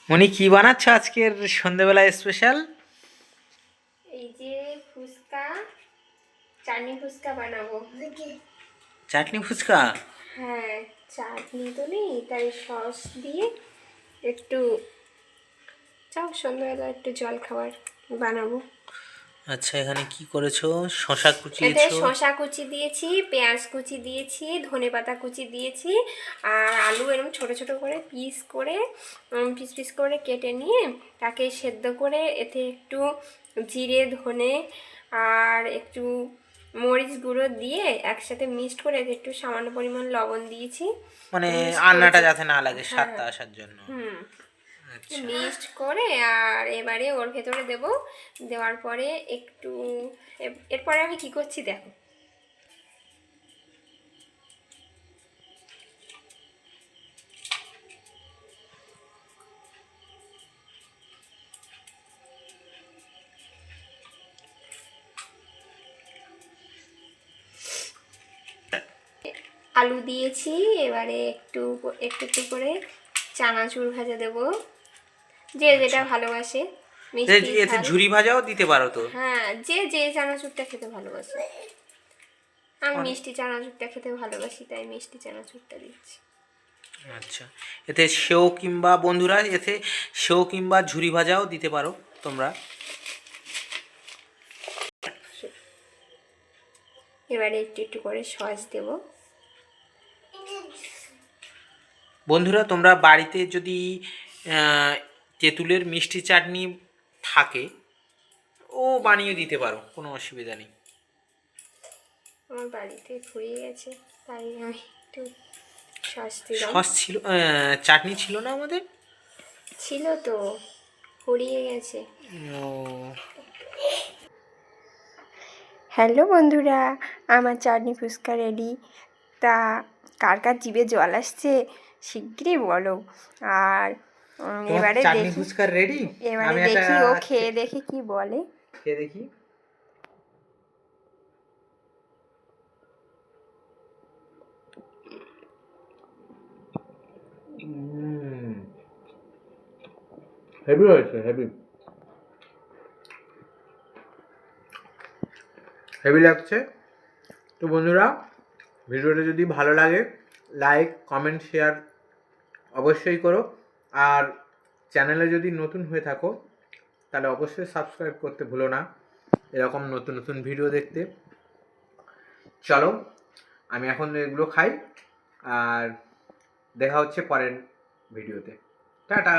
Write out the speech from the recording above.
মনি কি বানাচ্ছ আজকের সন্ধ্যেবেলা স্পেশাল? এই যে ফুচকা, চাটনি ফুচকা বানাবো। চাটনি ফুচকা? হ্যাঁ, চাটনি তো নেই, তাই সস দিয়ে একটু সন্ধ্যাবেলা একটু জল খাবার বানাবো। আচ্ছা, এখানে কি করেছো? শসা এতে কুচিয়েছো? শসা কুচি দিয়েছি, পেঁয়াজ কুচি দিয়েছি, ধনেপাতা কুচি দিয়েছি, আর আলু এরকম ছোট ছোট করে পিস করে কেটে নিয়ে তাকে সেদ্ধ করে এতে একটু জিরে, ধনে আর একটু মরিচ গুঁড়ো দিয়ে একসাথে মিক্সড করে এতে একটু সামান্য পরিমাণ লবণ দিয়েছি। মানে মিক্সড রান্নাটা করেছি। যাতে না লাগে, হ্যাঁ, স্বাদটা আসার জন্য। আচ্ছা। মিক্সড করে আর এবারে ওর ভেতরে দেব। দেওয়ার পরে একটু এরপরে আমি কি করছি দেখো। আলু দিয়েছি, এবারে একটু একটু একটু করে চানাচুর ভাজা দেব, যে যেটা ভালোবাসে, মিষ্টি এতে ঝাল। ঝুরি ভাজাও দিতে পারো তো? হ্যাঁ, যে যে চানাচুরটা খেতে ভালোবাসে। আমি অনেক। মিষ্টি চানাচুরটা খেতে ভালোবাসি, তাই মিষ্টি চানাচুরটা দিচ্ছি। আচ্ছা, এতে সেও কিংবা বন্ধুরা এতে সেও কিংবা ঝুরি ভাজাও দিতে পারো তোমরা। এবারে একটু একটু করে সস দেব। বন্ধুরা, তোমরা বাড়িতে যদি তেঁতুলের মিষ্টি চাটনি থাকে ও বানিয়ে দিতে পারো, কোনো অসুবিধা নেই। আমার বাড়িতে ফুরিয়ে গেছে, তাই আমি একটু সস দিলাম। সস ছিল, চাটনি ছিল না আমাদের? ছিল তো, ফুরিয়ে গেছে। ও। হ্যালো বন্ধুরা, আমার চাটনি ফুচকা রেডি। তা কার কার জিভে জল আসছে শিগগিরই বলো। আর এবারে চাটনি দেখি, ফুচকা রেডি? আমি একটা দেখি ও খেয়ে দেখি কি বলে। খেয়ে দেখি। হেভি হয়েছে, হেভি হেভি লাগছে। তো বন্ধুরা, ভিডিওটা যদি ভালো লাগে লাইক, কমেন্ট, শেয়ার অবশ্যই করো। আর চ্যানেলে যদি নতুন হয়ে থাকো তাহলে অবশ্যই সাবস্ক্রাইব করতে ভুলো না, এরকম নতুন নতুন ভিডিও দেখতে। চলো, আমি এখন এগুলো খাই, আর দেখা হচ্ছে পরের ভিডিওতে। টাটা।